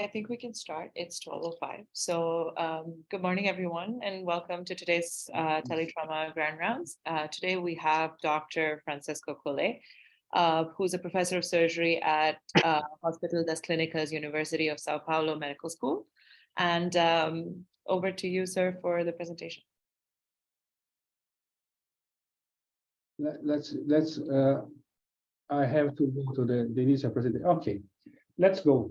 I think we can start. It's 12:05. So good morning, everyone, and welcome to today's Teletrauma Grand Rounds. Today we have Dr. Francisco Collet, who's a professor of surgery at Hospital das Clínicas, University of Sao Paulo Medical School. And over to you, sir, for the presentation. I have to go to the initial presentation. Okay, let's go.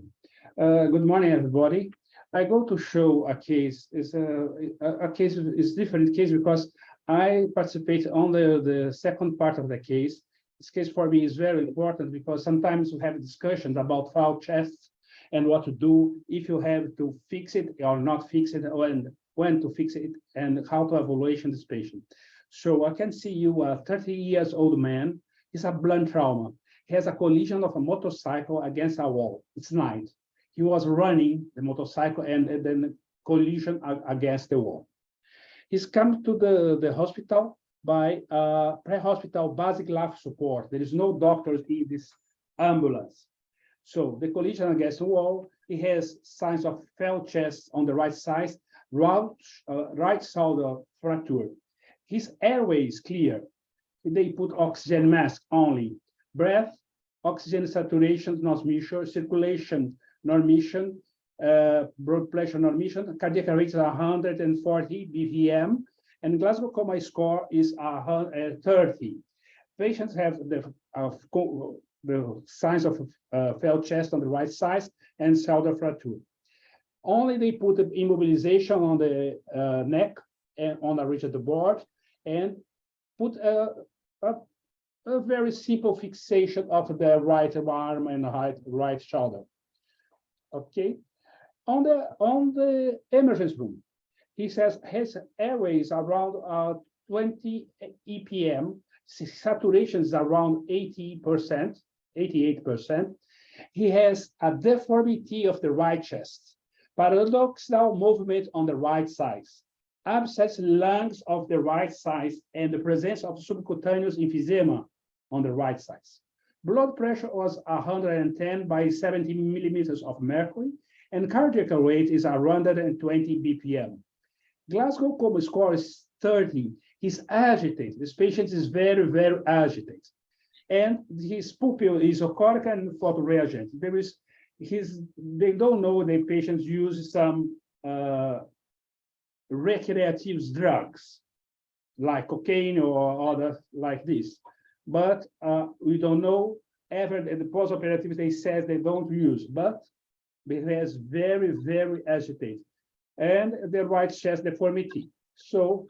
Good morning, everybody. I go to show a case. It's a case is different case because I participate on the second part of the case. This case for me is very important because sometimes we have discussions about foul chests and what to do if you have to fix it or not fix it, and when to fix it, and how to evaluate this patient. So I can see you a 30-year-old man. He's a blunt trauma. He has a collision of a motorcycle against a wall. It's night. He was running the motorcycle and then collision against the wall. He's come to the hospital by pre-hospital basic life support. There is no doctors in this ambulance. So the collision against the wall, he has signs of fell chest on the right side, right shoulder fracture. His airway is clear. They put oxygen mask only. Breath, oxygen saturation, not measured, circulation, normission, blood pressure normission, cardiac rate is 140 BVM, and Glasgow coma score is 30. Patients have the signs of fell chest on the right side and shoulder fracture. Only they put the immobilization on the neck and on the ridge of the board, and put a very simple fixation of the right arm and right shoulder. Okay, on the emergency room, he says his airway is around 20 EPM, saturation is around 80%, 88%. He has a deformity of the right chest, paradoxal movement on the right side, abscess lungs of the right side, and the presence of subcutaneous emphysema on the right side. Blood pressure was 110 by 70 millimeters of mercury, and cardiac rate is 120 BPM. Glasgow coma score is 30. He's agitated. This patient is very, very agitated. And his pupil is ochoric and photoreagent. They don't know the patients use some recreative drugs like cocaine or other like this. But we don't know ever at the post-operative they said they don't use, but it has very, very agitated. And the right chest deformity. So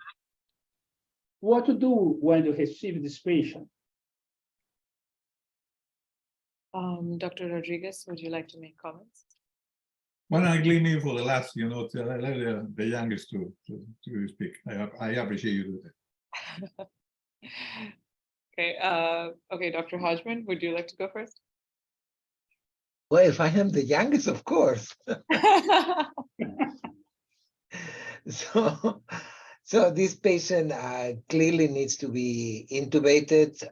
what to do when you receive this patient? Dr. Rodriguez, would you like to make comments? Well, I leave me for the last, to let the youngest to speak. I appreciate you do that. Okay, Dr. Hodgman, would you like to go first? Well, if I am the youngest, of course. So this patient clearly needs to be intubated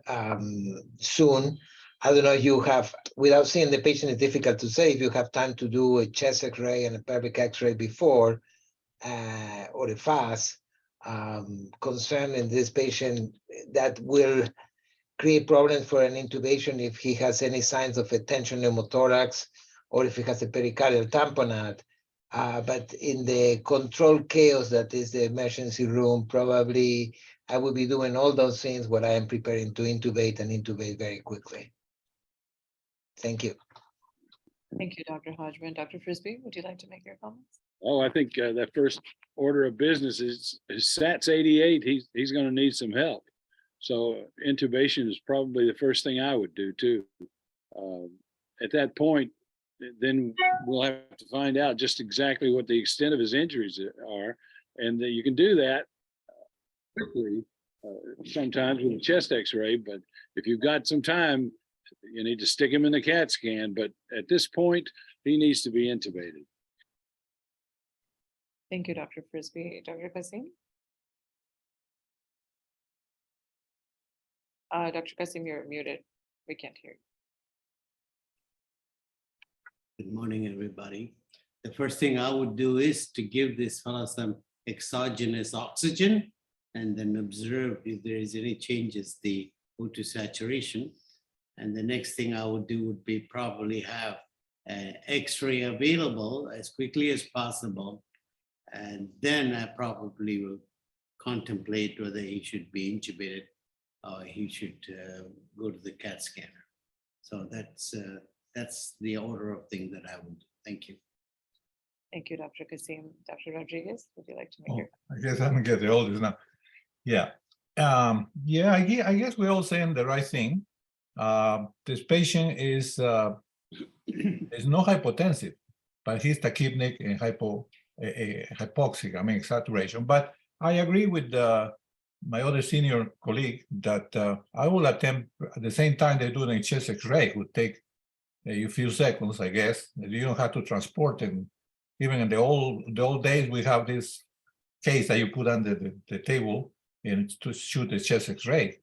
soon. I don't know, you have, without seeing the patient, it's difficult to say if you have time to do a chest X-ray and a pelvic X-ray before, or a FAST. Concern in this patient that will create problems for an intubation if he has any signs of a tension pneumothorax or if he has a pericardial tamponade. But in the controlled chaos that is the emergency room, probably I will be doing all those things when I am preparing to intubate and intubate very quickly. Thank you. Thank you, Dr. Hodgman. Dr. Frisbee, would you like to make your comments? Oh, I think that first order of business is his SAT's 88. He's going to need some help. So intubation is probably the first thing I would do too. At that point, then we'll have to find out just exactly what the extent of his injuries are, and you can do that quickly sometimes with a chest X-ray. But if you've got some time, you need to stick him in the CAT scan. But at this point, he needs to be intubated. Thank you, Dr. Frisbee. Dr. Kasim? Dr. Kasim, you're muted. We can't hear you. Good morning, everybody. the first thing I would do is to give this fellow some exogenous oxygen and then observe if there is any changes, the O2 saturation. And the next thing I would do would be probably have an X-ray available as quickly as possible. And then I probably will contemplate whether he should be intubated or he should go to the CAT scanner. So that's the order of things that I would do. Thank you. Thank you, Dr. Kasim. Dr. Rodriguez, would you like to make Oh, your? I guess I'm getting all this now. Yeah. Yeah, I guess we're all saying the right thing. This patient is no hypotensive, but he's tachypnic and hypoxic, I mean saturation. But I agree with my other senior colleague that I will attempt at the same time they're doing a chest X-ray. It would take a few seconds, I guess. You don't have to transport him. Even in the old days, we have this case that you put under the table and to shoot the chest X-ray.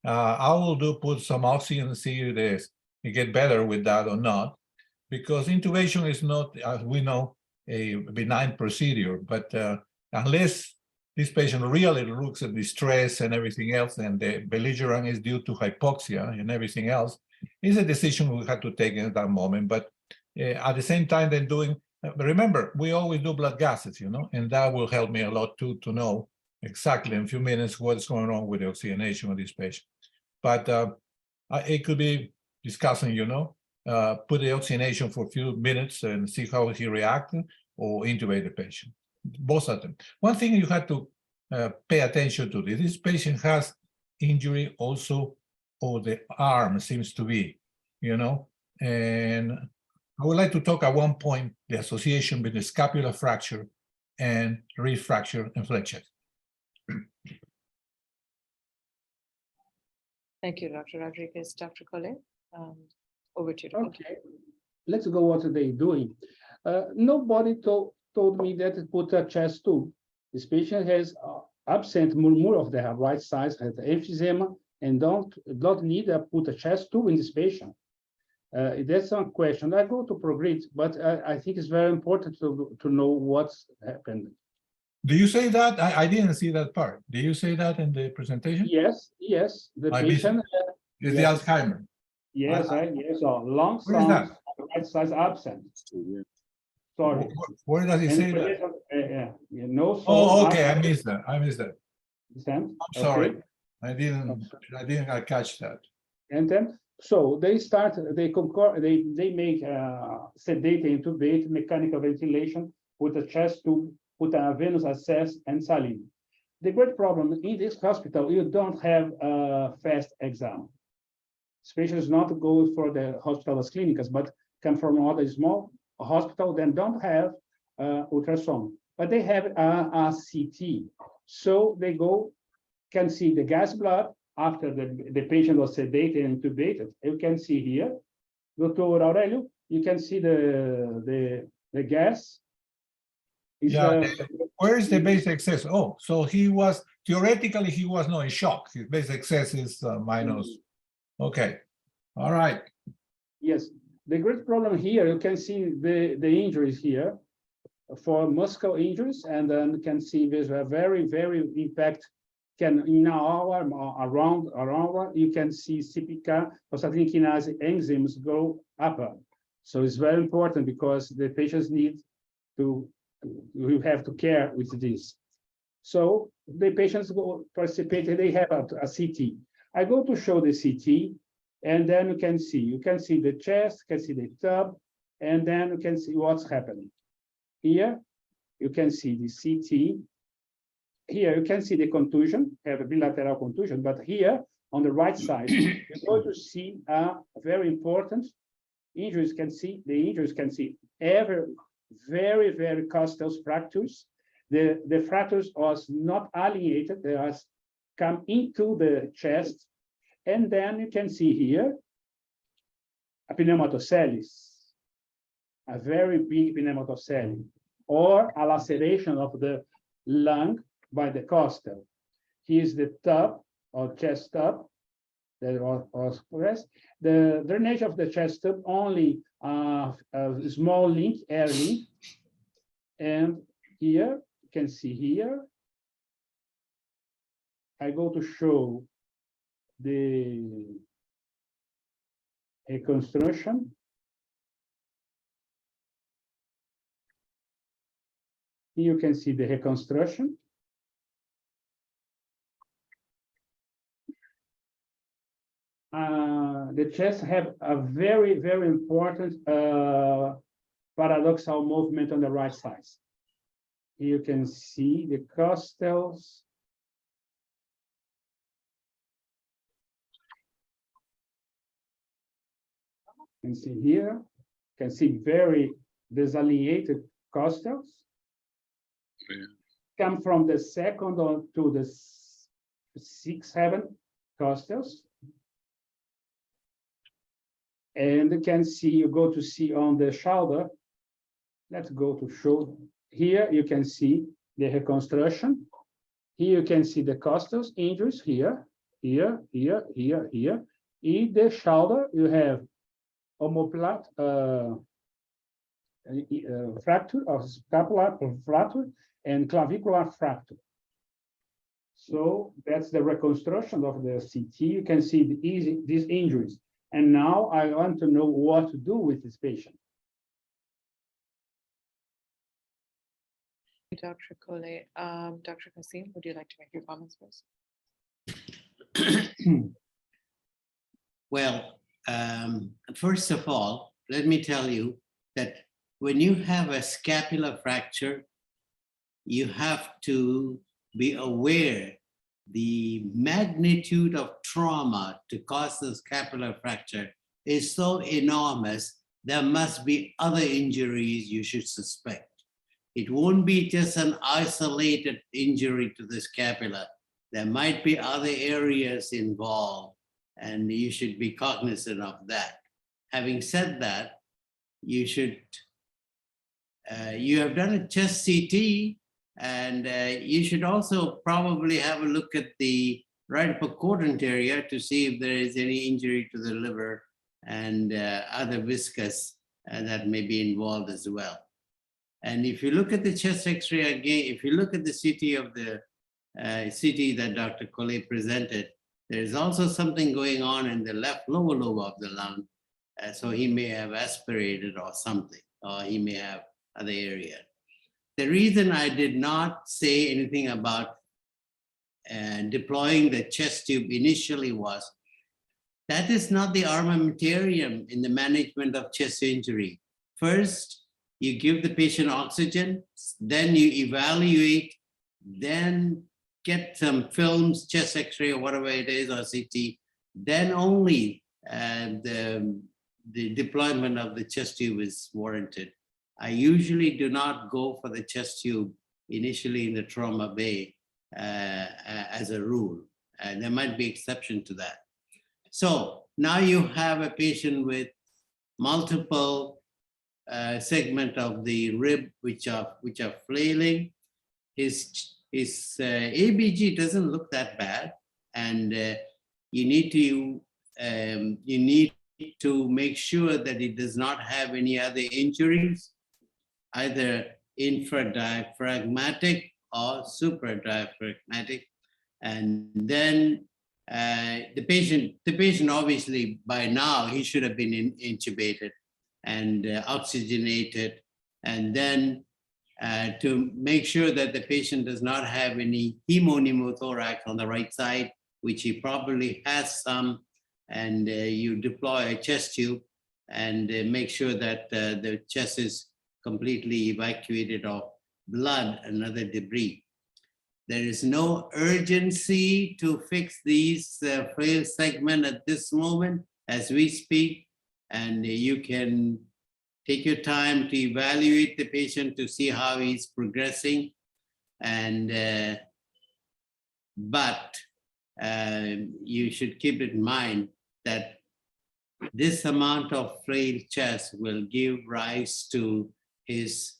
I will put some oxygen and see if you get better with that or not, because intubation is not, as we know, a benign procedure. But unless this patient really looks at distress and everything else, and the belligerent is due to hypoxia and everything else, it's a decision we have to take at that moment. But at the same time, then doing, remember, we always do blood gases, and that will help me a lot too, to know exactly in a few minutes what's going on with the oxygenation of this patient. But it could be discussing, put the oxygenation for a few minutes and see how he reacts, or intubate the patient. Both of them. One thing you have to pay attention to, this patient has injury also of the arm, seems to be, and I would like to talk at one point the association between the scapular fracture and wrist fracture and flexion. Thank you, Dr. Rodriguez. Dr. Collet, over to you. Okay, let's go what they're doing. Nobody told me that it put a chest tube. This patient has absent murmur of the right side, has emphysema, and don't need to put a chest tube in this patient. That's one question. I go to progress, but I think it's very important to know what's happened. Do you say that? I didn't see that part. Do you say that in the presentation? Yes. The patient is yes. the Alzheimer. Yes, yes. Long Where is that? sound, right side absent. Sorry. Where does he say that? No. Oh, okay. I missed that. Understand? I'm sorry. Okay. I didn't catch that. And then, so they make sedate, intubate, mechanical ventilation, put a chest tube, put a venous access, and saline. The great problem in this hospital, you don't have a fast exam. Patients not go for the hospital's clinics, but come from other small hospital, then don't have ultrasound, but they have a CT. So they can see the gas blood after the patient was sedated and intubated. You can see here, Dr. Aurelio, you can see the gas. Where is the basic excess? Oh, so theoretically he was not in shock. His basic excess is minus. Okay, all right. Yes, the great problem here, you can see the injuries here for muscle injuries, and then you can see there's a very, very impact. In our around you can see CPK prostaglandin kinase enzymes go up. So it's very important because the patients we have to care with this. So the patients participate, they have a CT. I go to show the CT, and then you can see the chest, you can see the tub, and then you can see what's happening. Here, you can see the CT. Here, you can see the contusion, have a bilateral contusion, but here, on the right side, you're going to see a very important injuries. The injuries can see very, very costal fractures. The fractures was not alliated, they was come into the chest, and then you can see here a pneumatoceles, a very big pneumatoceles, or a laceration of the lung by the costal. Here's the tub or chest tub that was progressed. The drainage of the chest tub only a small link, air link, And here, you can see here, I go to show the reconstruction. Here you can see the reconstruction. The chest have a very, very important paradoxal movement on the right side. Here you can see the costals. You can see here, you can see very disalliated costals. Yeah. Come from the second on to the 6, 7 costals. And you can see, you go to see on the shoulder. Let's go to show. Here you can see the reconstruction. Here you can see the costals injuries here, here. In the shoulder, you have omoplate fracture or scapular fracture and clavicular fracture. So that's the reconstruction of the CT. You can see these injuries. And now I want to know what to do with this patient. Dr. Collet. Dr. Kasim, would you like to make your comments first? Well, first of all, let me tell you that when you have a scapular fracture, you have to be aware the magnitude of trauma to cause the scapular fracture is so enormous, there must be other injuries you should suspect. It won't be just an isolated injury to the scapula. There might be other areas involved, and you should be cognizant of that. Having said that, you should, you have done a chest CT, and you should also probably have a look at the right upper quadrant area to see if there is any injury to the liver and other viscous that may be involved as well. And if you look at the chest X-ray again, if you look at the CT of the CT that Dr. Collet presented, there's also something going on in the left lower lobe of the lung. So he may have aspirated or something, or he may have other area. The reason I did not say anything about deploying the chest tube initially was that is not the armamentarium in the management of chest injury. First, you give the patient oxygen, then you evaluate, then get some films, chest X-ray or whatever it is, or CT, then only the deployment of the chest tube is warranted. I usually do not go for the chest tube initially in the trauma bay as a rule. There might be exception to that. So now you have a patient with multiple segment of the rib which are flailing. His ABG doesn't look that bad, and you need to make sure that it does not have any other injuries, either infradiaphragmatic or supradiaphragmatic. And then the patient obviously by now he should have been intubated and oxygenated, and then to make sure that the patient does not have any hemopneumothorax on the right side, which he probably has some, and you deploy a chest tube and make sure that the chest is completely evacuated of blood and other debris. There is no urgency to fix these frail segments at this moment as we speak, and you can take your time to evaluate the patient to see how he's progressing. And but you should keep in mind that this amount of frail chest will give rise to his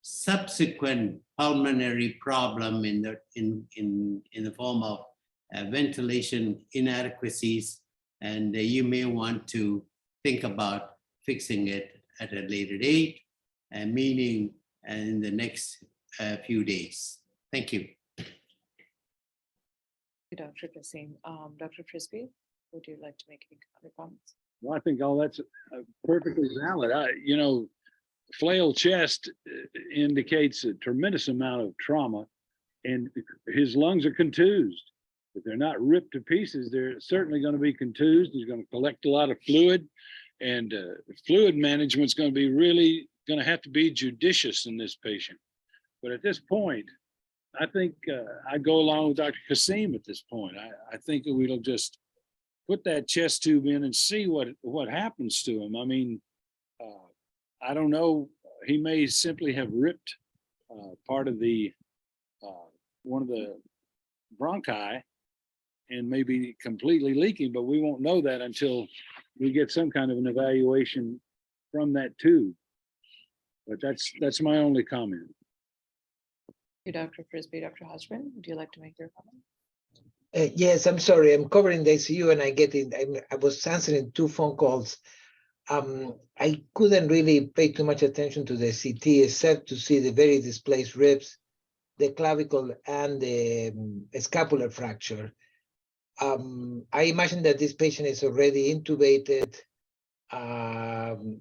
subsequent pulmonary problem in the form of ventilation inadequacies, and you may want to think about fixing it at a later date, meaning in the next few days. Thank you. Dr. Kasim. Dr. Frisbee, would you like to make any other comments? Well, I think all that's perfectly valid. Flail chest indicates a tremendous amount of trauma, and his lungs are contused. If they're not ripped to pieces, they're certainly going to be contused. He's going to collect a lot of fluid, and fluid management is going to be really going to have to be judicious in this patient. But at this point, I think I go along with Dr. Kasim at this point. I think that we'll just put that chest tube in and see what happens to him. I mean, I don't know. He may simply have ripped part of the one of the bronchi and maybe completely leaking, but we won't know that until we get some kind of an evaluation from that tube. But that's my only comment. Dr. Frisbee. Dr. Hodgman, would you like to make your comment? Yes, I'm sorry. I'm covering the ICU and I was answering 2 phone calls. I couldn't really pay too much attention to the CT except to see the very displaced ribs, the clavicle, and the scapular fracture. I imagine that this patient is already intubated.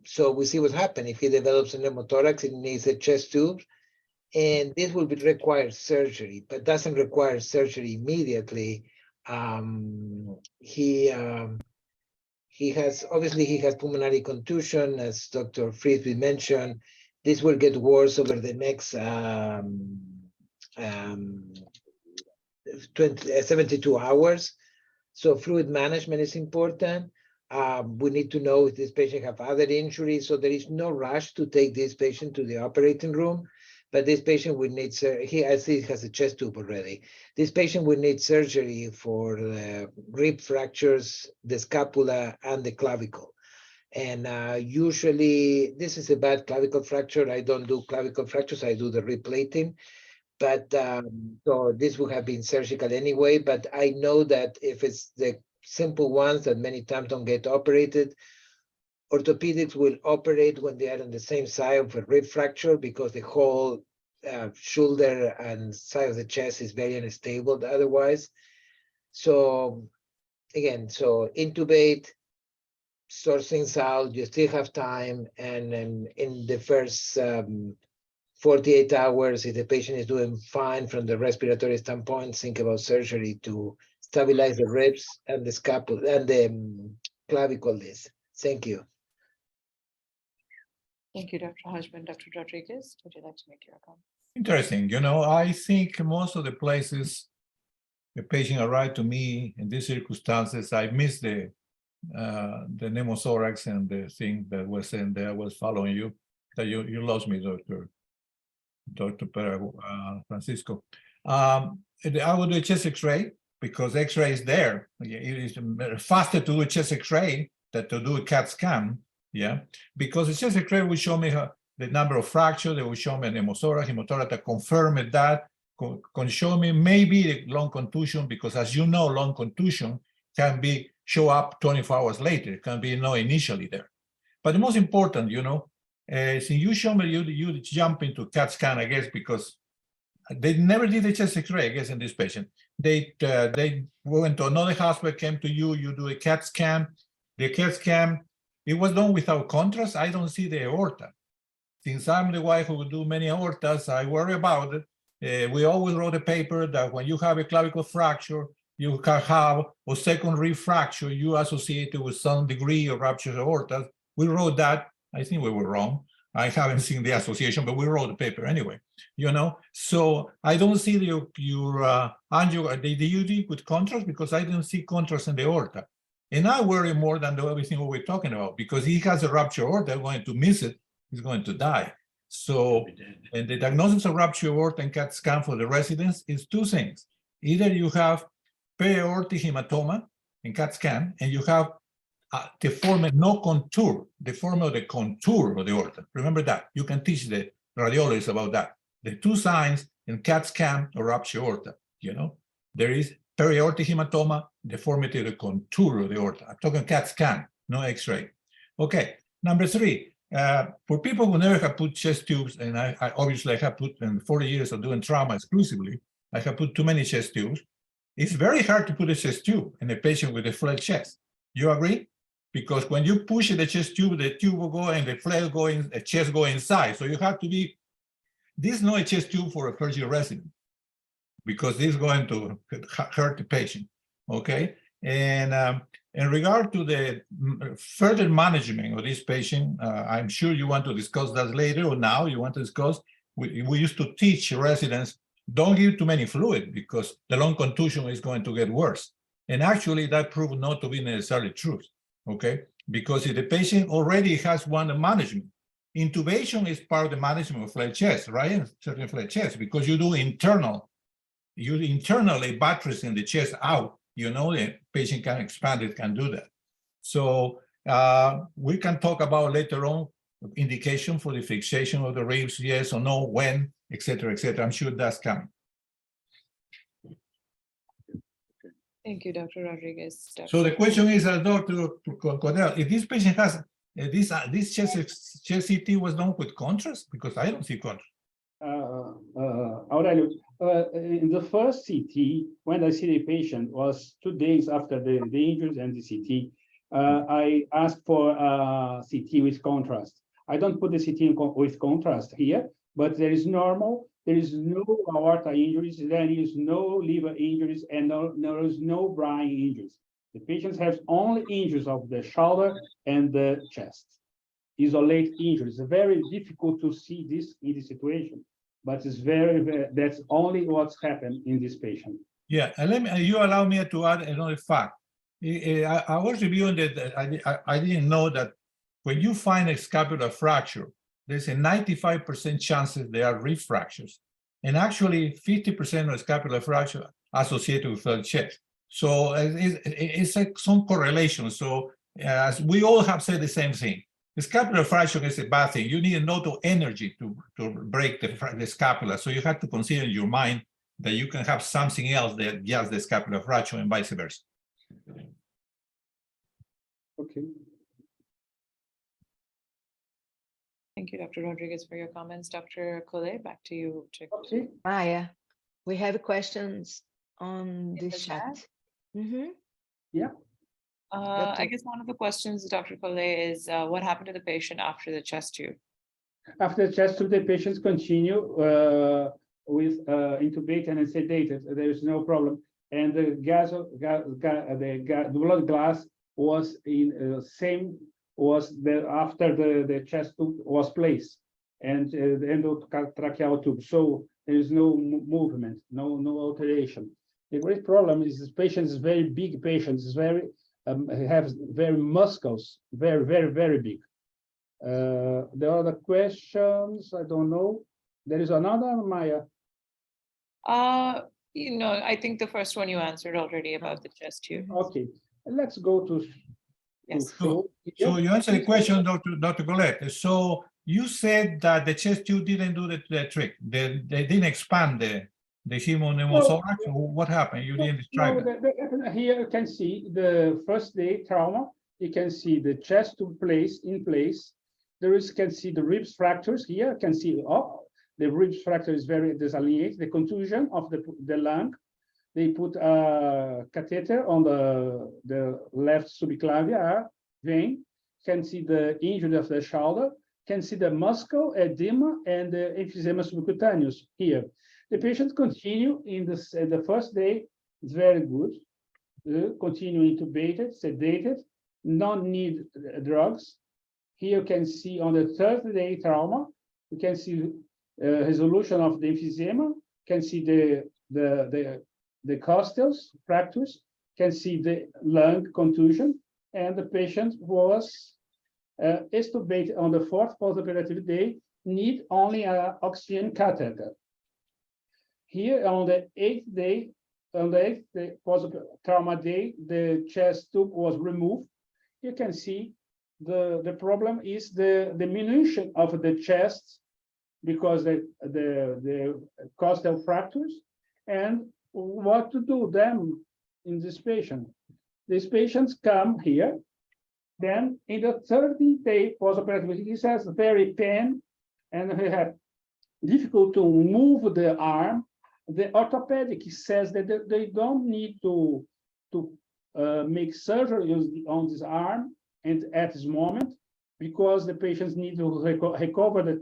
So we see what happens. If he develops a pneumothorax, it needs a chest tube. And this will require surgery, but doesn't require surgery immediately. He has pulmonary contusion, as Dr. Frisbee mentioned. This will get worse over the next 72 hours. So fluid management is important. We need to know if this patient have other injuries. So there is no rush to take this patient to the operating room. But this patient will need, he has a chest tube already. This patient will need surgery for the rib fractures, the scapula, and the clavicle. And usually, this is a bad clavicle fracture. I don't do clavicle fractures, I do the replating. But so this would have been surgical anyway. But I know that if it's the simple ones that many times don't get operated, orthopedics will operate when they are on the same side of a rib fracture because the whole shoulder and side of the chest is very unstable otherwise. So again, so intubate, sort things out, you still have time, and in the first 48 hours, if the patient is doing fine from the respiratory standpoint, think about surgery to stabilize the ribs and the scapula and the clavicle disc. Thank you. Thank you, Dr. Hodgman. Dr. Rodriguez, would you like to make your comment? Interesting. I think most of the places the patient arrived to me in these circumstances, I missed the pneumothorax and the thing that was in there. I was following you. That you lost me, Dr. Francisco. I would do a chest X-ray because X-ray is there. It is faster to do a chest X-ray than to do a CAT scan. Yeah, because the chest X-ray will show me the number of fractures. They will show me a hemothorax to confirm that. Can show me maybe the lung contusion, because as you know, lung contusion can show up 24 hours later. It can be initially there. But the most important, since you show me you jump into CAT scan, I guess, because they never did a chest X-ray, I guess, in this patient. They went to another hospital, came to you, you do a CAT scan. The CAT scan, it was done without contrast. I don't see the aorta. Since I'm the one who will do many aortas, I worry about it. We always wrote a paper that when you have a clavicle fracture, you can have a secondary fracture, you associate it with some degree of ruptured aorta. We wrote that. I think we were wrong. I haven't seen the association, but we wrote the paper anyway. So I don't see your angio. Did you do with contrast? Because I didn't see contrast in the aorta. And I worry more than everything we're talking about, because he has a ruptured aorta, going to miss it, he's going to die. So, and the diagnosis of ruptured aorta and CAT scan for the residents is 2 things. Either you have periaortic hematoma in CAT scan, and you have deformed, no contour, deformed of the contour of the aorta. Remember that. You can teach the radiologists about that. The 2 signs in CAT scan or ruptured aorta, there is periaortic hematoma, deformity of the contour of the aorta. I'm talking CAT scan, no X-ray. Okay, number 3, For people who never have put chest tubes, and I obviously have put in 40 years of doing trauma exclusively, I have put too many chest tubes. It's very hard to put a chest tube in a patient with a flat chest. You agree? Because when you push the chest tube, the tube will go and the flail go in, the chest go inside. So you have to be, this is not a chest tube for a first year resident because this is going to hurt the patient, okay? And in regard to the further management of this patient, I'm sure you want to discuss that later or now you want to discuss. We used to teach residents, don't give too many fluid because the lung contusion is going to get worse. And actually that proved not to be necessarily true, okay? Because if the patient already has one management, intubation is part of the management of flat chest, right? Certain flat chest, because you do internally buttressing the chest out, you know, the patient can expand it, can do that. So we can talk about later on indication for the fixation of the ribs, yes or no, when, et cetera, et cetera. I'm sure that's coming. Thank you, Dr. Rodriguez. So the question is, Dr. Cordell, if this patient has this chest CT was done with contrast, because I don't see contrast. Aurelio, in the first CT, when I see the patient was 2 days after the injuries and the CT, I asked for CT with contrast. I don't put the CT with contrast here, but there is normal. There is no aorta injuries. There is no liver injuries, and there is no brain injuries. The patient has only injuries of the shoulder and the chest. Isolate injuries. It's very difficult to see this in this situation, but it's very that's only what's happened in this patient. Yeah, and let me. You allow me to add another fact. I was reviewing that. I didn't know that when you find a scapular fracture, there's a 95% chances they are rib fractures, and actually 50% of scapular fracture associated with flat chest. So it's like some correlation. So as we all have said the same thing. The scapular fracture is a bad thing. You need a lot of energy to break the scapula. So you have to consider in your mind that you can have something else that just the scapular fracture and vice versa. Okay. Thank you, Dr. Rodriguez, for your comments. Dr. Collet, back to you. Okay. Maya, we have questions on In the the chat. chat? Mhm. Yeah. I guess one of the questions, Dr. Collet, is what happened to the patient after the chest tube? After the chest tube, the patients continue with intubated and sedated. There is no problem, and the blood gas was in same was the after the chest tube was placed, and the endotracheal tube. So there is no movement, no alteration. The great problem is this patient is very big. Patient is very have very muscles, very big. The other questions, I don't know. There is another, Maya. I think the first one you answered already about the chest tube. Okay, let's go to Yes. show. So you answered the question, Dr. Collet. So you said that the chest tube didn't do the trick. They didn't expand the hemopneumothorax. So what happened? You didn't describe it. Here you can see the first day trauma. You can see the chest tube in place. Can see the ribs fractures here. You can see the ribs fracture is very disalineated. The contusion of the lung. They put a catheter on the left subclavian vein. Can see the injury of the shoulder. Can see the muscle edema and the emphysema subcutaneous here. The patient continue in the first day. It's very good. Continue intubated, sedated, not need drugs. Here you can see on the third day trauma. You can see resolution of the emphysema. Can see the costals fractures. Can see the lung contusion, and the patient was extubated on the fourth postoperative day. Need only an oxygen catheter. Here on the eighth day post-trauma day, the chest tube was removed. You can see the problem is the diminution of the chest because the costal fractures, and what to do them in this patient. These patients come here Then in the 30th day postoperative, he says very pain, and he had difficult to move the arm. The orthopedic says that they don't need to make surgery on this arm and at this moment, because the patients need to recover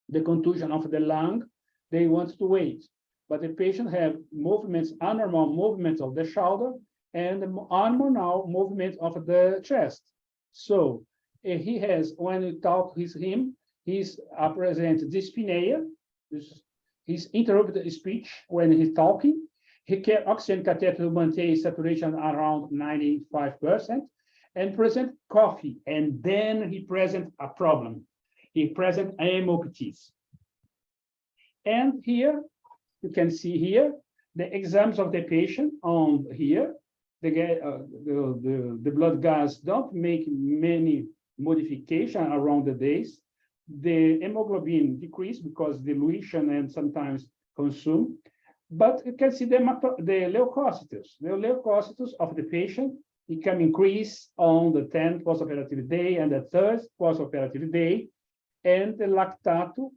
the contusion of the lung. They want to wait, but the patient have movements, abnormal movements of the shoulder and abnormal movement of the chest. So he has, when you talk with him, he's present dyspnea. He's interrupted speech when he's talking. He can oxygen catheter to maintain saturation around 95% and present coffee. And then he present a problem. He present hemoptysis. And here, you can see here, the exams of the patient on here. The blood gas don't make many modification around the days. The hemoglobin decrease because dilution and sometimes consume. But you can see the leukocytes. The leukocytes of the patient, it can increase on the 10th postoperative day and the 3rd postoperative day, and the lactato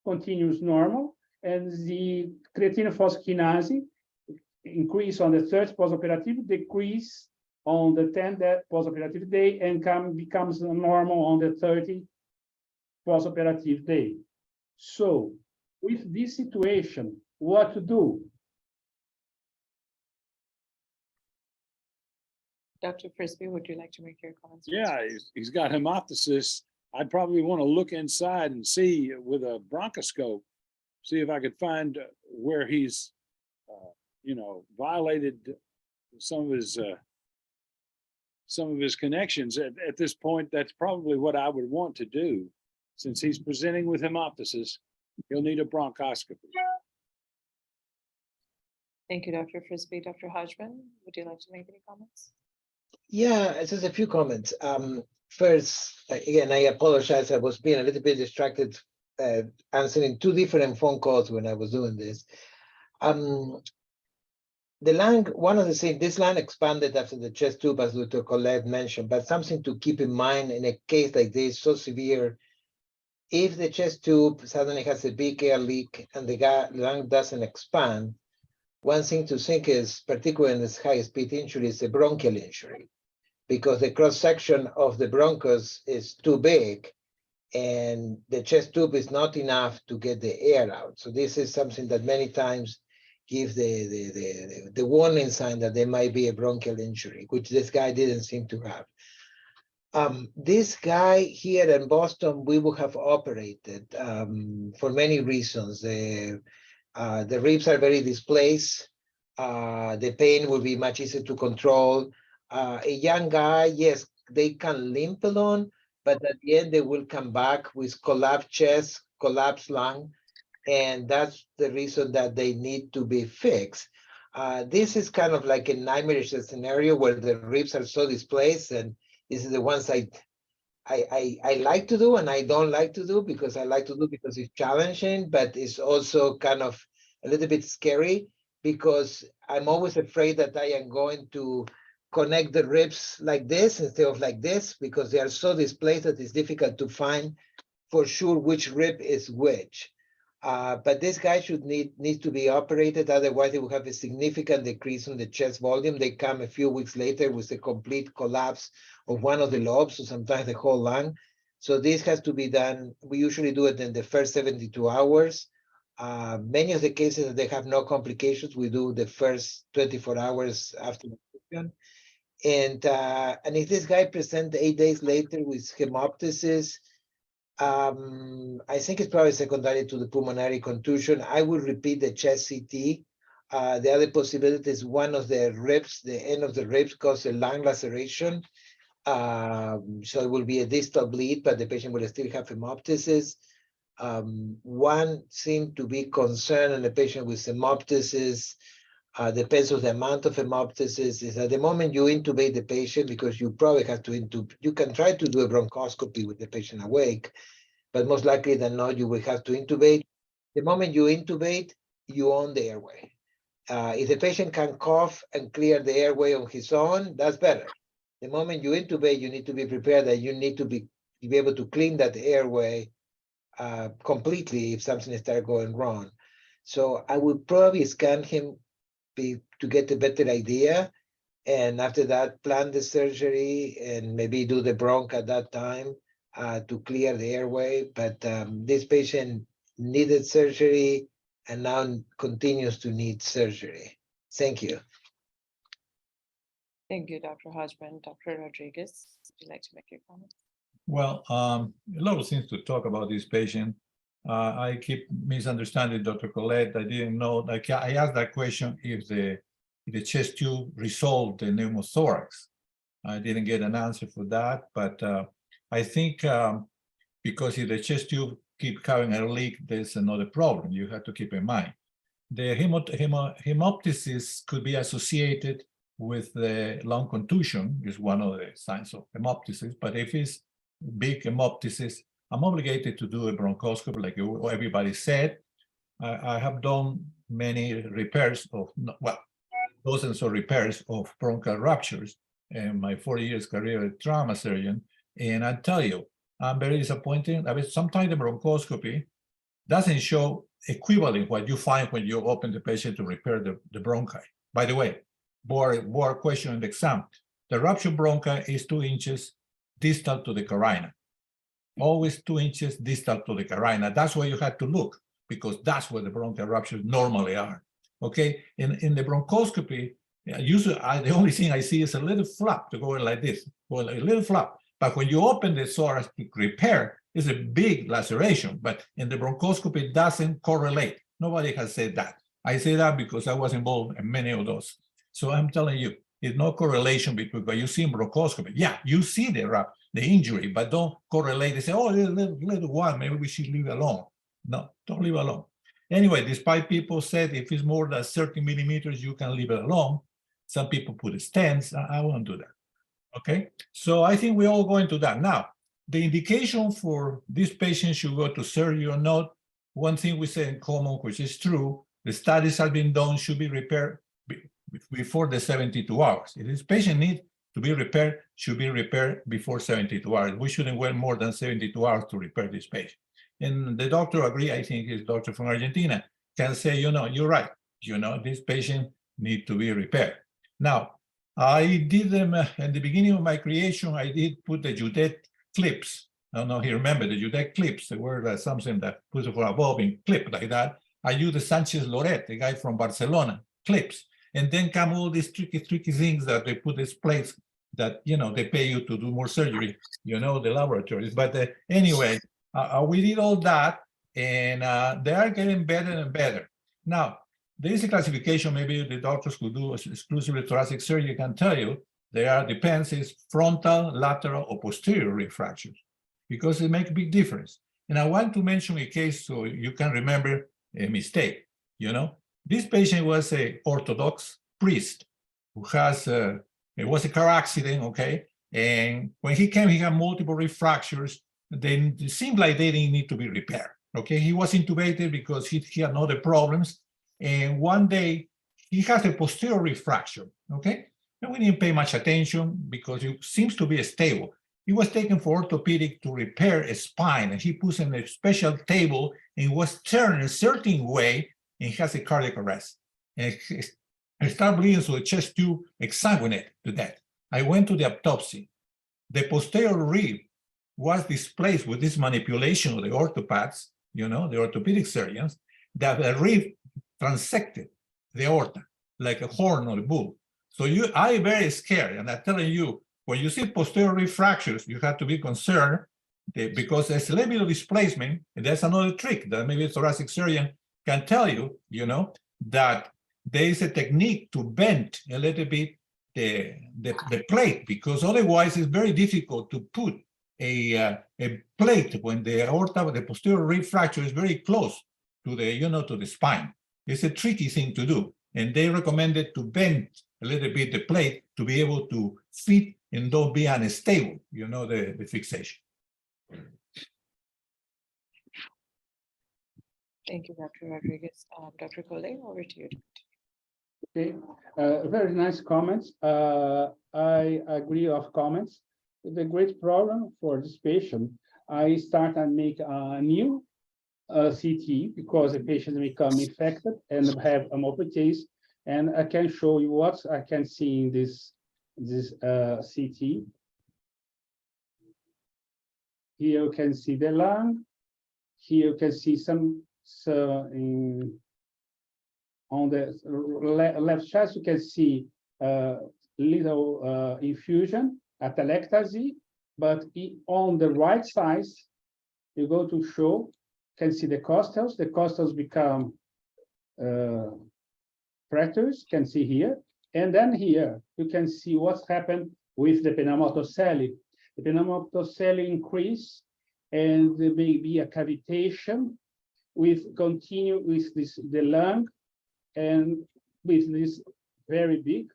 continues normal, and the creatine phosphokinase increase on the 3rd postoperative, decrease on the 10th postoperative day, and becomes normal on the 30th postoperative day. So with this situation, what to do? Dr. Frisbee, would you like to make your comments? Yeah, he's got hemoptysis. I'd probably want to look inside and see with a bronchoscope, see if I could find where he's, violated some of his connections. At this point, that's probably what I would want to do. Since he's presenting with hemoptysis, he'll need a bronchoscopy. Thank you, Dr. Frisbee. Dr. Hodgman, would you like to make any comments? Yeah, just a few comments. First, again, I apologize. I was being a little bit distracted answering 2 different phone calls when I was doing this. The lung, one of the things, this lung expanded after the chest tube, as Dr. Collet mentioned, but something to keep in mind in a case like this, so severe, if the chest tube suddenly has a big air leak and the lung doesn't expand, one thing to think is, particularly in this high-speed injury, is a bronchial injury, because the cross-section of the bronchus is too big and the chest tube is not enough to get the air out. So this is something that many times gives the warning sign that there might be a bronchial injury, which this guy didn't seem to have. This guy here in Boston, we would have operated for many reasons. The ribs are very displaced. The pain will be much easier to control. A young guy, yes, they can limp along, but at the end they will come back with collapsed chest, collapsed lung, and that's the reason that they need to be fixed. This is kind of like a nightmarish scenario where the ribs are so displaced, and this is the ones I like to do and I don't like to do, because I like to do because it's challenging, but it's also kind of a little bit scary, because I'm always afraid that I am going to connect the ribs like this instead of like this, because they are so displaced that it's difficult to find for sure which rib is which. But this guy should need to be operated, otherwise they will have a significant decrease in the chest volume. They come a few weeks later with a complete collapse of one of the lobes, or sometimes the whole lung. So this has to be done. We usually do it in the first 72 hours. Many of the cases that they have no complications, we do the first 24 hours after operation. And if this guy presents 8 days later with hemoptysis, I think it's probably secondary to the pulmonary contusion. I will repeat the chest CT. The other possibility is one of the ribs, the end of the ribs, cause a lung laceration. So it will be a distal bleed, but the patient will still have hemoptysis. One thing to be concerned in a patient with hemoptysis, depends on the amount of hemoptysis, is at the moment you intubate the patient, because you probably have to intubate. You can try to do a bronchoscopy with the patient awake, but most likely than not, you will have to intubate. The moment you intubate, you own the airway. If the patient can cough and clear the airway on his own, that's better. The moment you intubate, you need to be prepared that you need to be able to clean that airway completely if something starts going wrong. So I would probably scan him to get a better idea. And after that, plan the surgery and maybe do the bronch at that time to clear the airway. But this patient needed surgery and now continues to need surgery. Thank you. Thank you, Dr. Hodgman. Dr. Rodriguez, would you like to make your comment? Well, a lot of things to talk about this patient. I keep misunderstanding Dr. Collet. I didn't know, like I asked that question if the chest tube resolved the pneumothorax. I didn't get an answer for that, but I think because if the chest tube keep having a leak, there's another problem you have to keep in mind. The hemoptysis could be associated with the lung contusion, is one of the signs of hemoptysis, but if it's big hemoptysis, I'm obligated to do a bronchoscopy, like everybody said. I have done many repairs of, well, dozens of repairs of bronchial ruptures in my 40 years career as trauma surgeon. And I tell you, I'm very disappointed. I mean, sometimes the bronchoscopy doesn't show equivalent what you find when you open the patient to repair the bronchi. By the way, board question in the exam. The ruptured bronchi is 2 inches distal to the carina. Always 2 inches distal to the carina. That's where you have to look, because that's where the bronchial ruptures normally are. Okay, in the bronchoscopy, usually the only thing I see is a little flap to go like this, well, a little flap. But when you open the thorax to repair, it's a big laceration. But in the bronchoscopy, it doesn't correlate. Nobody has said that. I say that because I was involved in many of those. So I'm telling you, there's no correlation between what you see in bronchoscopy. Yeah, you see the injury, but don't correlate and say, oh, little one, maybe we should leave it alone. No, don't leave it alone. Anyway, despite people said if it's more than 30 millimeters, you can leave it alone. Some people put stents. I won't do that. Okay, so I think we're all going to that. Now, the indication for this patient should go to surgery or not, one thing we say in common, which is true, the studies have been done, should be repaired before the 72 hours. If this patient needs to be repaired, should be repaired before 72 hours. We shouldn't wait more than 72 hours to repair this patient. And the doctor agree, I think his doctor from Argentina, can say, you know, you're right, you know, this patient needs to be repaired. Now, I did them at the beginning of my creation, I did put the Judet clips. I don't know if you remember the Judet clips, they were something that puts for a bobbin clip like that. I used the Sanchez Loret, the guy from Barcelona, clips. And then come all these tricky things that they put these plates that, you know, they pay you to do more surgery, you know, the laboratories. But anyway, we did all that, and they are getting better and better. Now, there is a classification, maybe the doctors who do exclusively thoracic surgery can tell you, depends is frontal, lateral, or posterior rib fractures, because they make a big difference. And I want to mention a case so you can remember a mistake, you know. This patient was an Orthodox priest who has, it was a car accident, okay? And when he came, he had multiple rib fractures. Then it seemed like they didn't need to be repaired, okay? He was intubated because he had other problems. And one day, he has a posterior rib fracture, okay? And we didn't pay much attention because it seems to be stable. He was taken for orthopedic to repair a spine, and he put in a special table and was turned a certain way, and he has a cardiac arrest. And he started bleeding, so the chest tube exsanguinated to death. I went to the autopsy. The posterior rib was displaced with this manipulation of the orthopaths, you know, the orthopedic surgeons, that the rib transected the aorta like a horn of a bull. So I'm very scared, and I'm telling you, when you see posterior rib fractures, you have to be concerned because there's a little bit of displacement, and that's another trick that maybe a thoracic surgeon can tell you, you know, that there is a technique to bend a little bit the plate, because otherwise it's very difficult to put a plate when the aorta, the posterior rib fracture is very close to the, you know, to the spine. It's a tricky thing to do, and they recommended to bend a little bit the plate to be able to fit and don't be unstable, you know, the fixation. Thank you, Dr. Rodriguez. Dr. Collet, over to you. Okay, very nice comments. I agree of comments. The great problem for this patient, I start and make a new CT because the patient become infected and have hemoptysis, and I can show you what I can see in this CT. Here you can see the lung. Here you can see some on the left chest, you can see little infusion, atelectasis, but on the right side, you go to show, can see the costals. The costals become fractures, can see here. And then here, you can see what's happened with the pneumatocelli. The pneumatocelli increase, and there may be a cavitation with continue with this the lung and with this very big,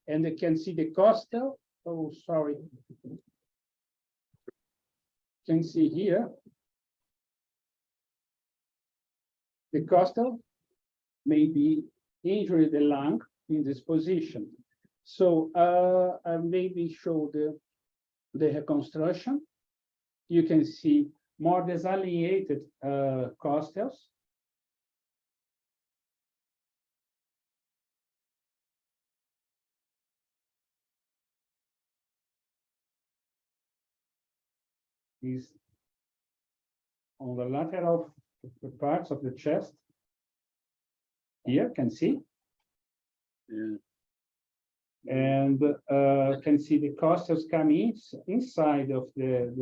and they can see the costal. Oh, sorry. You can see here the costal may be injured the lung in this position. So I maybe show the reconstruction. You can see more delineated costals. Is on the lateral parts of the chest. Here, can see. Yeah. And can see the costals coming inside of the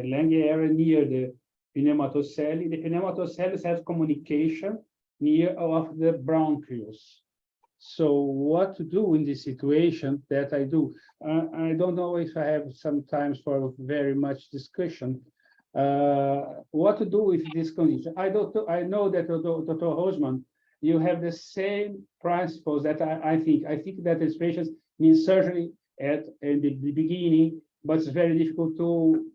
lung area near the pneumatocelli. The pneumatocells have communication near of the bronchioles. So what to do in this situation that I do? I don't know if I have some time for very much discussion. What to do with this condition? I know that Dr. Hosman, you have the same principles that I think. I think that these patients need surgery at the beginning, but it's very difficult to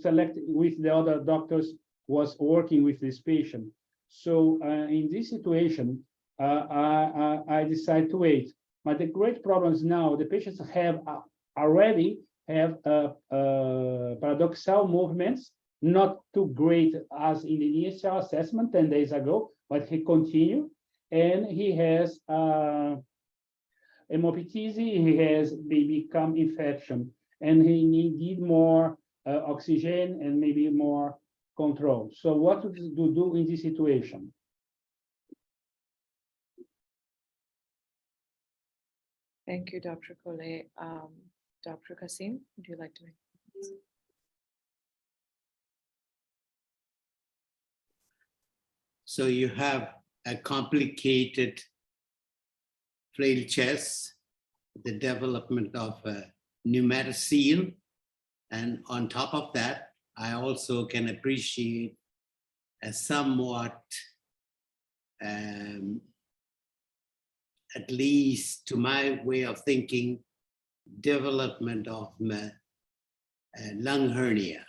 select with the other doctors was working with this patient. So in this situation, I decide to wait. But the great problems now, the patients have already have paradoxal movements, not too great as in the initial assessment 10 days ago, but he continued, and he has hemoptysis, he has become infection, and he need more oxygen and maybe more control. So what to do in this situation? Thank you, Dr. Collet. Dr. Kasim, would you like to make comments? So you have a complicated flail chest, the development of a pneumatocele, and on top of that, I also can appreciate a somewhat, at least to my way of thinking, development of lung hernia.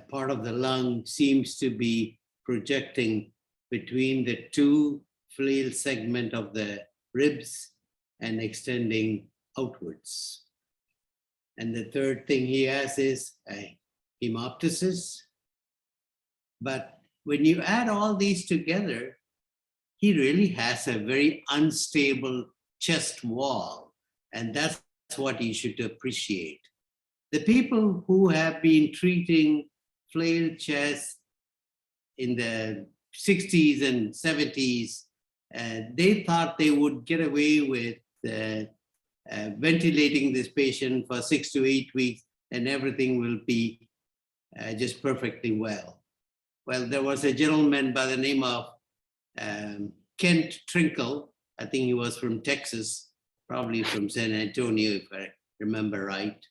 Part of the lung seems to be projecting between the two flail segment of the ribs and extending outwards. And the third thing he has is a hemoptysis. But when you add all these together, he really has a very unstable chest wall. And that's what you should appreciate. The people who have been treating flail chest in the 60s and 70s, they thought they would get away with ventilating this patient for 6 to 8 weeks and everything will be just perfectly well. Well, there was a gentleman by the name of Kent Trinkle. I think he was from Texas, probably from San Antonio, if I remember right.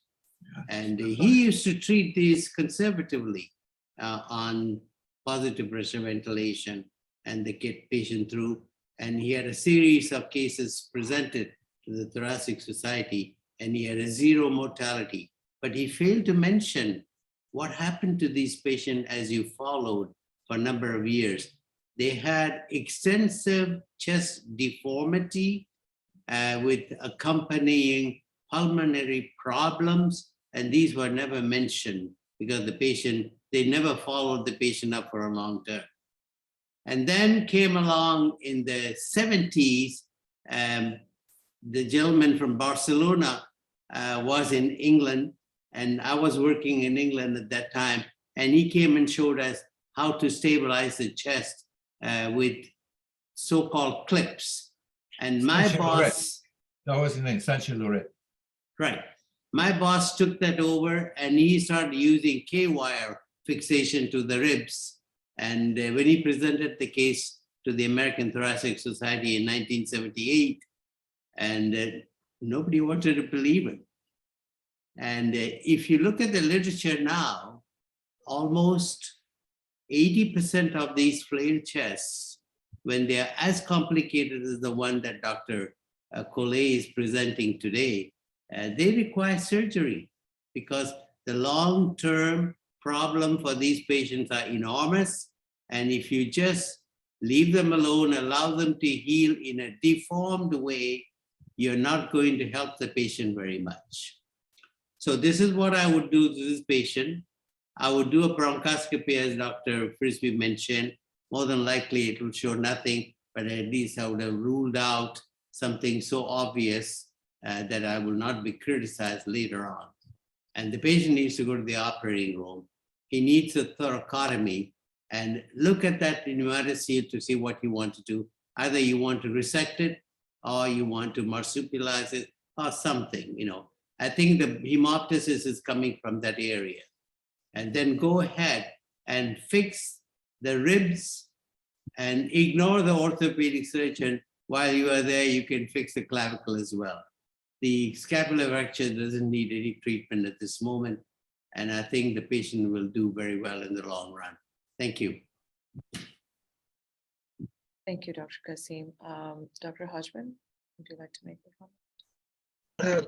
And he used to treat these conservatively on positive pressure ventilation and they get patient through. And he had a series of cases presented to the Thoracic Society and he had a 0 mortality. But he failed to mention what happened to these patients as you followed for a number of years. They had extensive chest deformity with accompanying pulmonary problems, and these were never mentioned because the patient, they never followed the patient up for a long term. And then came along in the 70s, the gentleman from Barcelona was in England, and I was working in England at that time, and he came and showed us how to stabilize the chest with so-called clips. And my Sanchez Loret. boss, That was his name, Sanchez Loret. right, my boss took that over and he started using K-wire fixation to the ribs. And when he presented the case to the American Thoracic Society in 1978, and nobody wanted to believe it. And if you look at the literature now, almost 80% of these flail chests, when they are as complicated as the one that Dr. Collet is presenting today, they require surgery because the long-term problem for these patients are enormous. And if you just leave them alone, allow them to heal in a deformed way, you're not going to help the patient very much. So this is what I would do to this patient. I would do a bronchoscopy, as Dr. Frisbee mentioned. More than likely it will show nothing, but at least I would have ruled out something so obvious that I will not be criticized later on. And the patient needs to go to the operating room. He needs a thoracotomy, and look at that pneumatocyte to see what you want to do. Either you want to resect it, or you want to marsupialize it, or something, you know. I think the hemoptysis is coming from that area. And then go ahead and fix the ribs and ignore the orthopedic surgeon. While you are there, you can fix the clavicle as well. The scapular fracture doesn't need any treatment at this moment. And I think the patient will do very well in the long run. Thank you. Thank you, Dr. Kasim. Dr. Hodgman, would you like to make a comment?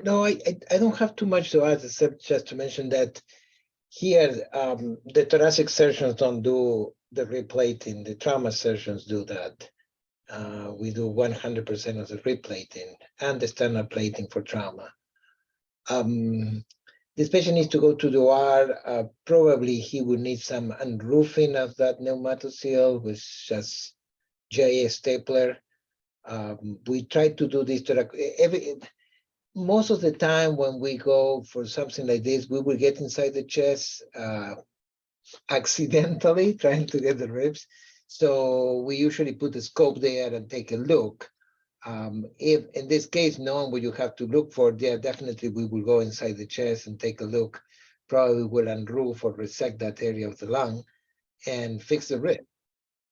No, I don't have too much to add, except just to mention that here, the thoracic surgeons don't do the replating, the trauma surgeons do that. We do 100% of the replating and the standard plating for trauma. This patient needs to go to the OR. Probably he would need some unroofing of that pneumatocyte with just JA stapler. We try to do this most of the time when we go for something like this, we will get inside the chest accidentally trying to get the ribs. So we usually put the scope there and take a look. If in this case, knowing what you have to look for, yeah, definitely we will go inside the chest and take a look. Probably will unroof or resect that area of the lung and fix the rib.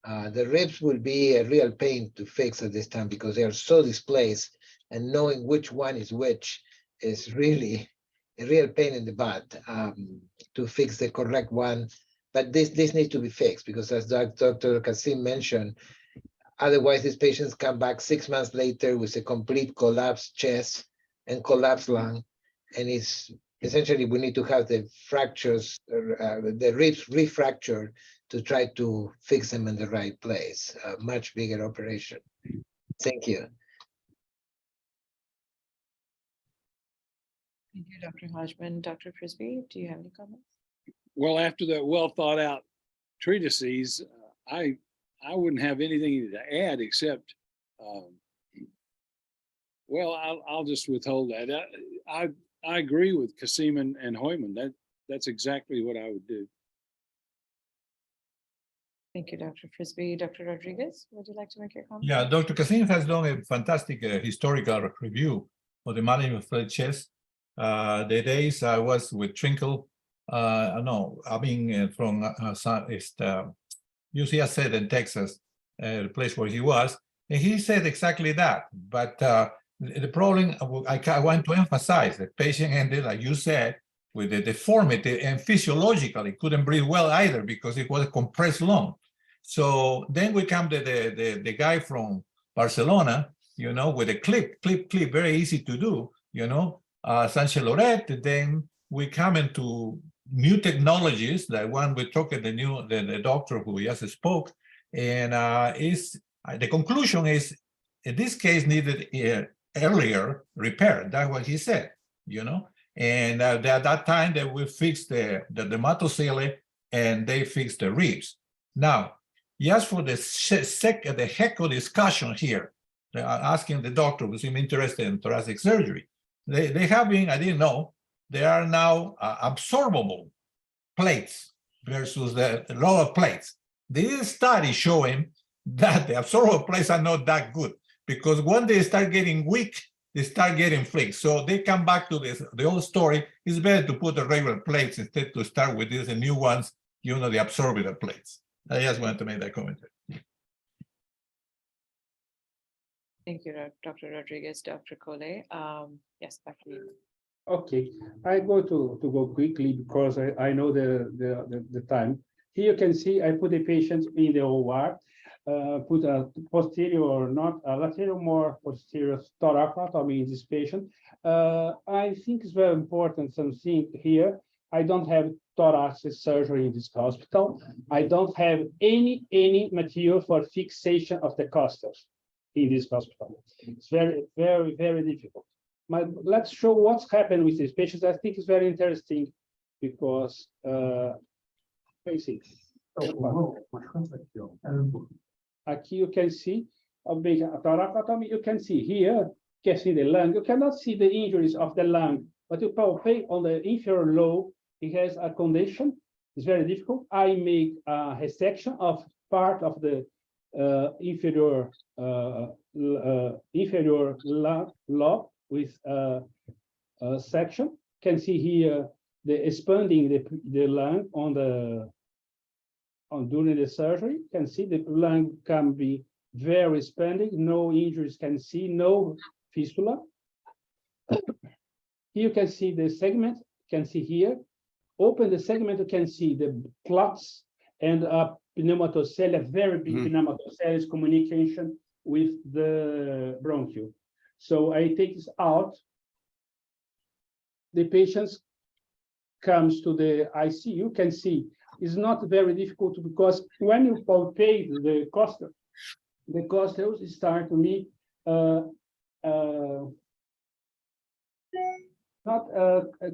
The ribs will be a real pain to fix at this time because they are so displaced, and knowing which one is which is really a real pain in the butt to fix the correct one. But this needs to be fixed because, as Dr. Kasim mentioned, otherwise these patients come back 6 months later with a complete collapsed chest and collapsed lung. And it's essentially, we need to have the fractures, the ribs refractured to try to fix them in the right place. A much bigger operation. Thank you. Thank you, Dr. Hodgman. Dr. Frisbee, do you have any comments? Well, after that well thought out treatises, I wouldn't have anything to add except, well, I'll just withhold that. I agree with Kasim and Hoyman. That's exactly what I would do. Thank you, Dr. Frisbee. Dr. Rodriguez, would you like to make your comment? Yeah, Dr. Kasim has done a fantastic historical review of the management of flail chest. The days I was with Trinkle, no, I mean from UCSF in Texas, the place where he was, and he said exactly that. But the problem I want to emphasize, the patient ended, like you said, with the deformity, and physiologically couldn't breathe well either because it was a compressed lung. So then we come to the guy from Barcelona, you know, with a clip, very easy to do, you know, Sanchez Loret. Then we come into new technologies, like one we talked at the doctor who just spoke, And the conclusion is, in this case, needed earlier repair. That's what he said, you know. And at that time, they will fix the dermatocele and they fix the ribs. Now, just for the heck of discussion here, asking the doctor, was him interested in thoracic surgery. They have been, I didn't know, there are now absorbable plates versus the lower plates. This study showing that the absorbable plates are not that good, because when they start getting weak, they start getting flakes. So they come back to the old story. It's better to put the regular plates instead to start with these new ones, you know, the absorbable plates. I just wanted to make that comment. Thank you, Dr. Rodriguez, Dr. Collet. Yes, back to you. Okay, I go to go quickly because I know the time. Here you can see I put a patient in the OR, put a posterior or not a lateral more posterior thoracotomy in this patient. I think it's very important something here. I don't have thoracic surgery in this hospital. I don't have any material for fixation of the costals in this hospital. It's very, very, very difficult. Let's show what's happened with these patients. I think it's very interesting because Aqui you can see a big thoracotomy. You can see here, you can see the lung. You cannot see the injuries of the lung, but you palpate on the inferior lobe. It has a condition. It's very difficult. I make a resection of part of the inferior lobe with a section. You can see here the expanding the lung during the surgery. You can see the lung can be very expanding, no injuries can see, no fistula. Here you can see the segment, you can see here. Open the segment, you can see the clots and pneumatocelia, very big pneumatocelia communication with the bronchiole. So I take this out. The patient comes to the ICU. You can see it's not very difficult because when you palpate the costals start to be not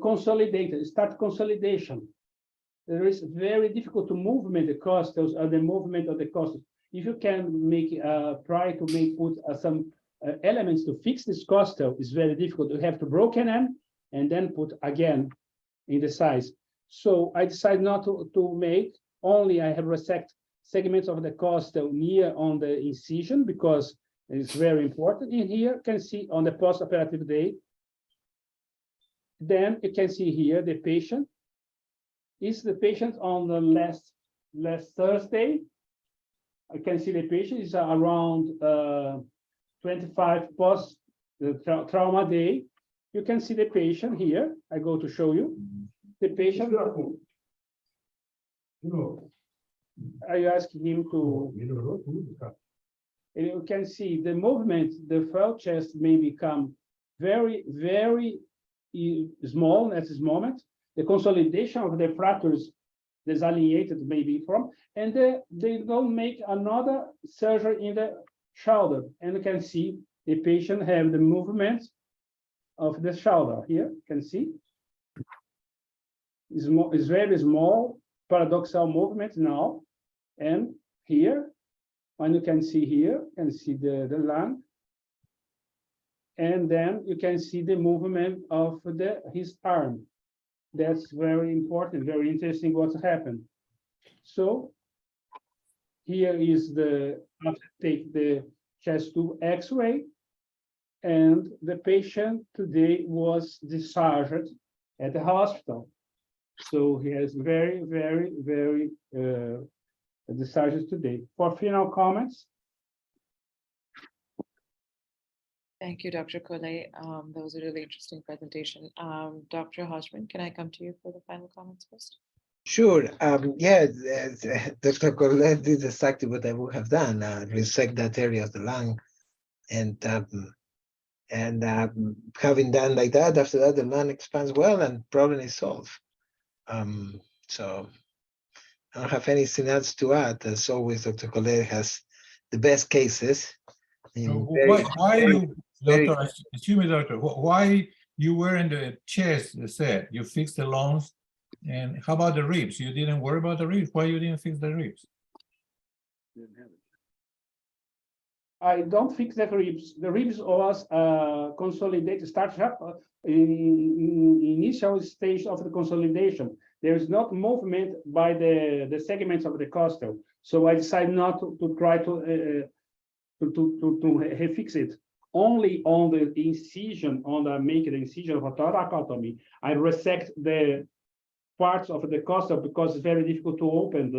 consolidated, start consolidation. There is very difficult to movement the costals or the movement of the costals. If you can make try to put some elements to fix this costal, is very difficult. You have to broken them and then put again in the size. So I decided not to make, only I have resect segments of the costal near on the incision because it's very important. In here, you can see on the post-operative day. Then you can see here the patient. Is the patient on the last Thursday? I can see the patient is around 25 post the trauma day. You can see the patient here. I go to show you. The patient, I ask him to, and you can see the movement, the felt chest may become very, very small at this moment. The consolidation of the fractures disallineated maybe from, and they don't make another surgery in the shoulder. And you can see the patient have the movement of the shoulder here, you can see. Is very small paradoxal movement now, and here, when you can see here, you can see the lung, and then you can see the movement of his arm. That's very important, very interesting what's happened. So here is after take the chest tube X-ray, and the patient today was discharged at the hospital. So he has very, very, very discharges today. For final comments. Thank you, Dr. Collet. That was a really interesting presentation. Dr. Hodgman, can I come to you for the final comments first? Sure. Yeah, Dr. Collet did exactly what I would have done, resect that area of the lung. And having done like that, after that, the lung expands well and problem is solved. So I don't have anything else to add. As always, Dr. Collet has the best cases. and Why you, very- doctor, excuse me, doctor, why you were in the chest set? You fixed the lungs, and how about the ribs? You didn't worry about the ribs. Why you didn't fix the ribs? Didn't have it. I don't fix the ribs. The ribs was consolidated, start up in initial stage of the consolidation. There is not movement by the segments of the costal. So I decided not to try to refix it. Only on the incision, on the make the incision of a thoracotomy, I resect the parts of the costal because it's very difficult to open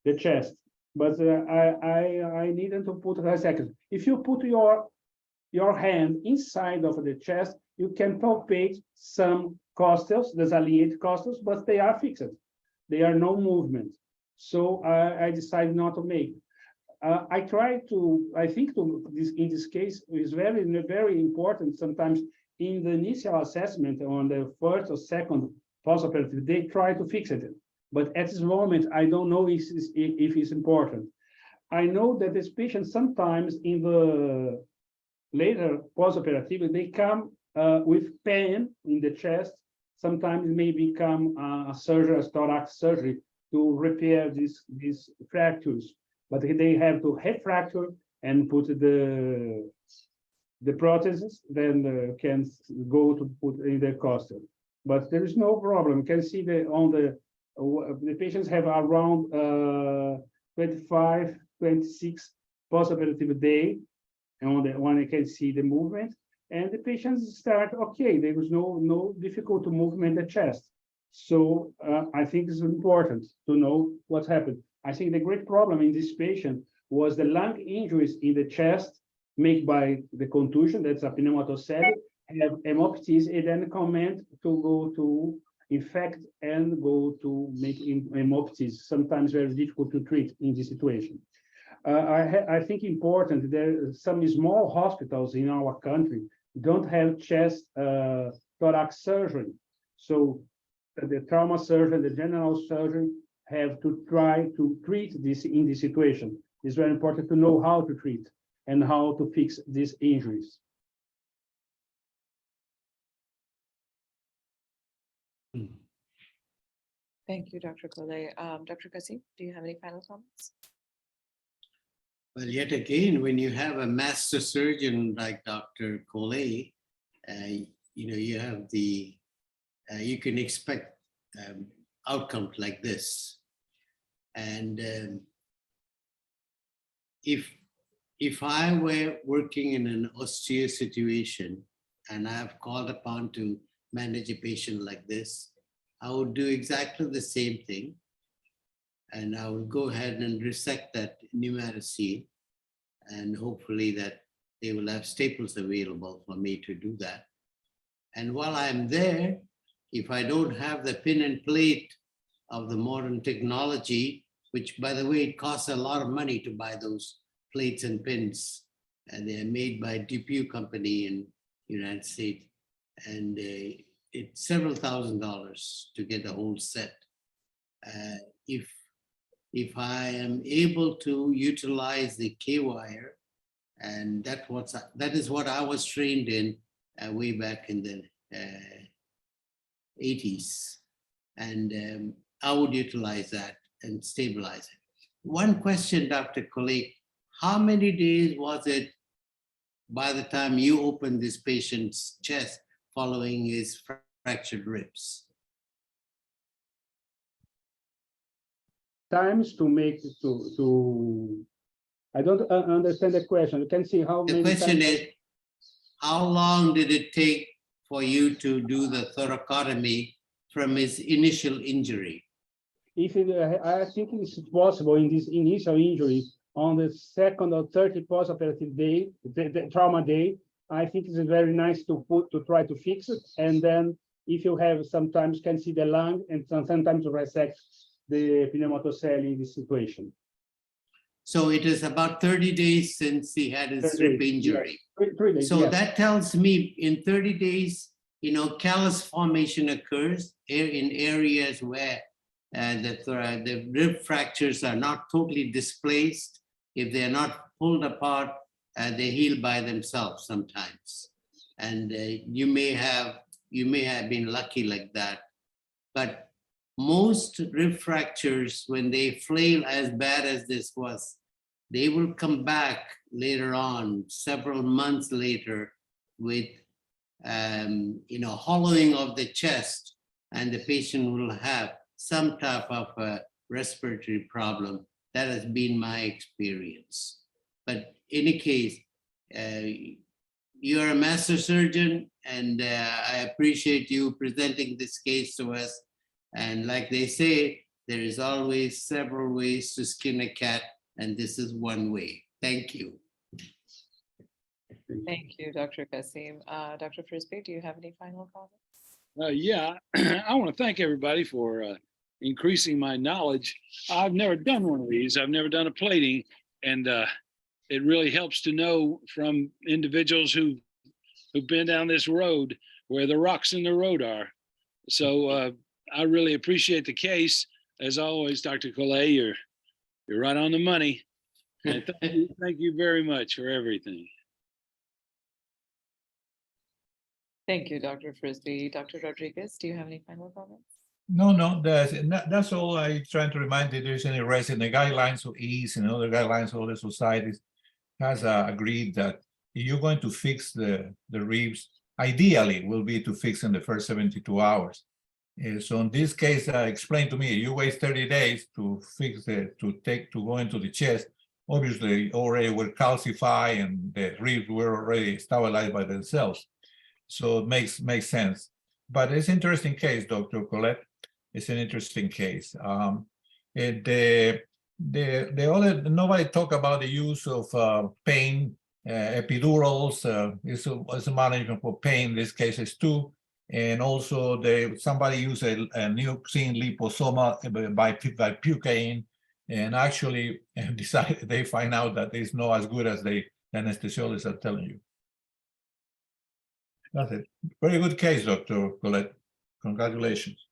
the chest. But I needed to put a second. If you put your hand inside of the chest, you can palpate some costals, the alliated costals, but they are fixed. They are no movement. So I decided not to make. I think in this case is very important. Sometimes in the initial assessment on the first or second postoperative, they try to fix it. But at this moment, I don't know if it's important. I know that this patient sometimes in the later postoperative, they come with pain in the chest. Sometimes it may become a surgery, a thorax surgery to repair these fractures. But they have to refracture and put the prosthesis, then can go to put in the costal. But there is no problem. You can see the patients have around 25, 26 postoperative day, and on the one you can see the movement, and the patients start okay. There was no difficult movement in the chest. So I think it's important to know what happened. I think the great problem in this patient was the lung injuries in the chest made by the contusion, that's a pneumatocellular, have hemoptysis, and then comment to go to infect and go to make hemoptysis, sometimes very difficult to treat in this situation. I think important, there are some small hospitals in our country don't have chest thorax surgery. So the trauma surgeon, the general surgeon have to try to treat this in this situation. It's very important to know how to treat and how to fix these injuries. Thank you, Dr. Collet. Dr. Kasim, do you have any final comments? Well, yet again, when you have a master surgeon like Dr. Collet, you have you can expect outcomes like this. And if I were working in an austere situation and I've called upon to manage a patient like this, I would do exactly the same thing. And I would go ahead and resect that pneumatocele, and hopefully that they will have staples available for me to do that. And while I'm there, if I don't have the pin and plate of the modern technology, which by the way, it costs a lot of money to buy those plates and pins, and they are made by DePuy company in the United States. And it's several $1,000s to get the whole set. If I am able to utilize the K-wire, and that is what I was trained in way back in the 80s. And I would utilize that and stabilize it. One question, Dr. Collet, how many days was it by the time you opened this patient's chest following his fractured ribs? Times to make I don't understand the question. You can see how many. The question times... is, how long did it take for you to do the thoracotomy from his initial injury? If I think it's possible in this initial injury on the second or third postoperative day, the trauma day, I think it's very nice to try to fix it. And then if you have sometimes can see the lung and sometimes resect the pneumatocellular in this situation. So it is about 30 days since he had his rib injury. Yes. 3 days, so yes. That tells me in 30 days, callus formation occurs in areas where and the rib fractures are not totally displaced. If they are not pulled apart, they heal by themselves sometimes. And you may have been lucky like that. But most rib fractures, when they flail as bad as this was, they will come back later on, several months later, with hollowing of the chest, and the patient will have some type of a respiratory problem. That has been my experience. But in any case, you're a master surgeon, and I appreciate you presenting this case to us. And like they say, there is always several ways to skin a cat, and this is one way. Thank you. Thank you, Dr. Kasim. Dr. Frisbee, do you have any final comments? Yeah, I want to thank everybody for increasing my knowledge. I've never done one of these. I've never done a plating, and it really helps to know from individuals who've been down this road where the rocks in the road are. So I really appreciate the case. As always, Dr. Collet, you're right on the money. And thank you very much for everything. Thank you, Dr. Frisbee. Dr. Rodriguez, do you have any final comments? No, that's all. I trying to remind that there's any rest in the guidelines of EASE and other guidelines of other societies has agreed that if you're going to fix the ribs, ideally will be to fix in the first 72 hours. So in this case, explain to me, you wait 30 days to fix to go into the chest. Obviously, already will calcify and the ribs were already stabilized by themselves. So it makes sense. But it's an interesting case, Dr. Collet. It's an interesting case. The other, nobody talk about the use of pain, epidurals, is a management for pain in this cases too. And also somebody used a neuroxin liposomal by Pucain, and actually they find out that it's not as good as the anesthesiologists are telling you. That's it. Very good case, Dr. Collet. Congratulations.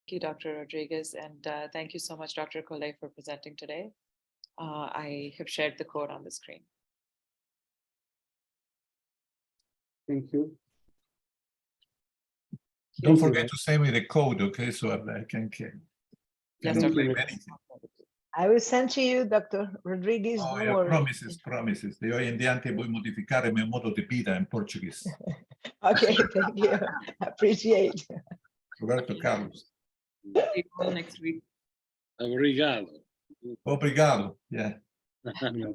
Thank you, Dr. Rodriguez, and thank you so much, Dr. Collet, for presenting today. I have shared the code on the screen. Thank you. Don't Thank you, forget guys. to send me the code, okay? So I can Yes, don't Dr. claim Rodriguez. anything. I will send to you, Dr. Rodriguez, Oh, don't yeah, worry. promises. De hoy en diante voy a modificar mi modo de vida en portugués. Okay, thank you. Appreciate. Roberto Carlos. See you all next week. Obrigado. Obrigado. Yeah. Yeah.